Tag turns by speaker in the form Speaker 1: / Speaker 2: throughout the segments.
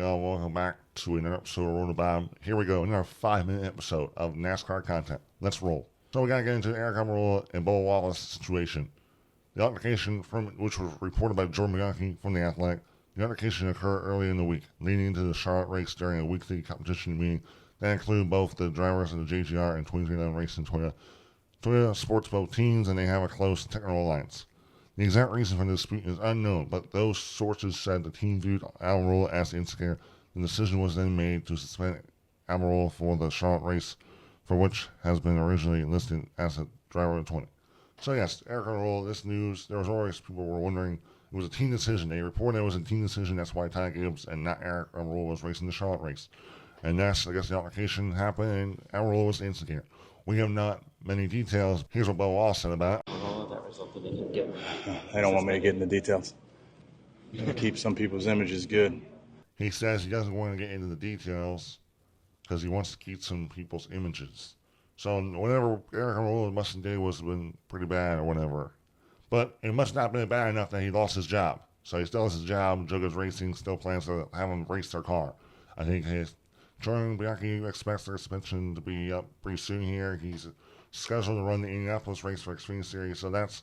Speaker 1: y'all. Welcome back to another episode of Roll the Bomb. Here we go, another 5-minute episode of NASCAR content. Let's roll. So we gotta get into the Aric Almirola and Bubba Wallace situation. The altercation, which was reported by Jordan McGuckie from The Athletic, the altercation occurred early in the week, leading into the Charlotte race during a weekly competition meeting that included both the drivers of the JGR and 2011 Racing Toyota sports both teams, and they have a close technical alliance. The exact reason for the dispute is unknown, but those sources said the team viewed Almirola as the instigator. The decision was then made to suspend Almirola for the Charlotte race, for which has been originally listed as a driver of 20. So yes, Aric Almirola, this news, there was always people were wondering, it was a team decision. They reported it was a team decision, that's why Ty Gibbs and not Aric Almirola was racing the Charlotte race. And that's, I guess, the altercation happened, and Almirola was the instigator. We have not many details. Here's what Bubba Wallace said about it.
Speaker 2: That resulted in him getting.
Speaker 3: They don't want me to get into details. Keep some people's images good.
Speaker 1: He says he doesn't want to get into the details because he wants to keep some people's images. So whatever Aric Almirola must have did was been pretty bad or whatever. But it must not have been bad enough that he lost his job. So he still has his job. Jogo's Racing still plans to have him race their car. I think Jordan McGuckie expects their suspension to be up pretty soon here. He's scheduled to run the Indianapolis race for Xfinity Series, so that's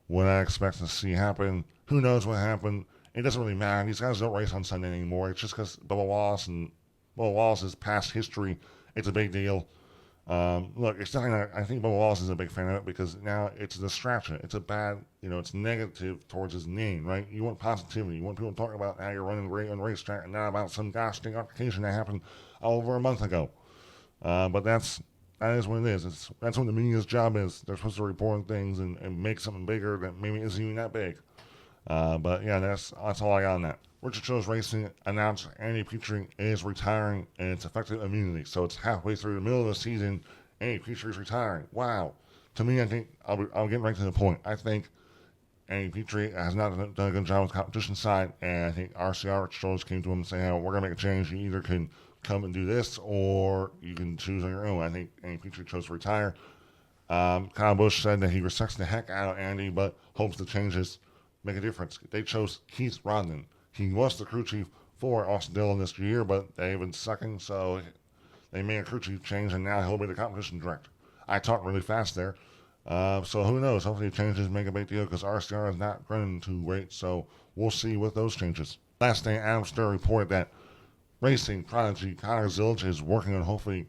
Speaker 1: what I expect to see happen. Who knows what happened? It doesn't really matter. These guys don't race on Sunday anymore. It's just because Bubba Wallace's past history, it's a big deal. Look, it's not gonna, I think Bubba Wallace is a big fan of it because now it's a distraction. It's a bad, it's negative towards his name, right? You want positivity. You want people to talk about how you're running on the racetrack and not about some gosh dang altercation that happened over a month ago. But that is what it is. That's what the media's job is. They're supposed to report things and make something bigger that maybe isn't even that big. But yeah, that's all I got on that. Richard Childress Racing announced Andy Petree is retiring, and it's effective immediately. So it's halfway through the middle of the season. Andy Petree is retiring. Wow. To me, I think I'll get right to the point. I think Andy Petree has not done a good job with the competition side, and I think RCR Richard Childress came to him and said, "Hey, we're gonna make a change. You either can come and do this, or you can choose on your own." I think Andy Petree chose to retire. Kyle Busch said that he respects the heck out of Andy, but hopes the changes make a difference. They chose Keith Rodman. He was the crew chief for Austin Dillon this year, but they've been sucking, so they made a crew chief change, and now he'll be the competition director. I talked really fast there, so who knows? Hopefully the changes make a big deal because RCR is not running too great, so we'll see with those changes. Last thing, Adam Sturr reported that racing prodigy Connor Zilisch is working on hopefully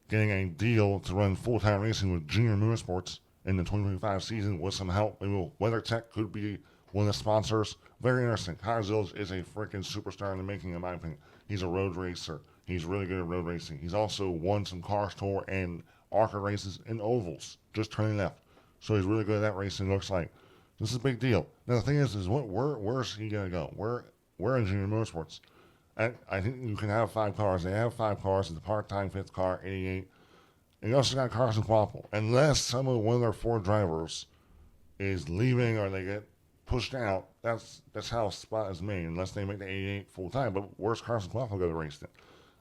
Speaker 1: getting a deal to run full-time racing with Junior Motorsports in the 2025 season with some help. Maybe WeatherTech could be one of the sponsors. Very interesting. Connor Zilisch is a freaking superstar in the making, in my opinion. He's a road racer. He's really good at road racing. He's also won some Cars Tour and ARCA races in ovals, just turning left. So he's really good at that racing, looks like. This is a big deal. Now the thing is where's he going to go? Where in Junior Motorsports? I think you can have 5 cars. They have 5 cars. It's a part-time 5th car, 88. And you also got Carson Kvapil. Unless one of their 4 drivers is leaving or they get pushed out, that's how a spot is made, unless they make the 88 full-time. But where's Carson Kvapil going to race it?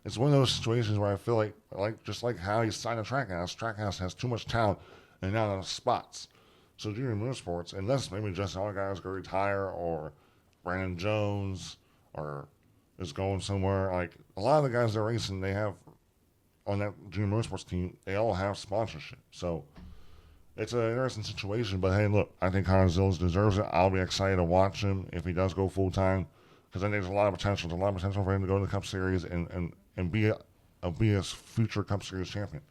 Speaker 1: It's one of those situations where I feel like just like how he signed a Trackhouse has too much talent and not enough spots. So Junior Motorsports, unless maybe just all the guys go retire or Brandon Jones or is going somewhere. Like a lot of the guys that are racing, they have on that Junior Motorsports team, they all have sponsorship. So it's an interesting situation. But hey, look, I think Connor Zilisch deserves it. I'll be excited to watch him if he does go full time because I think there's a lot of potential. There's a lot of potential for him to go to the Cup Series and be a future Cup Series champion.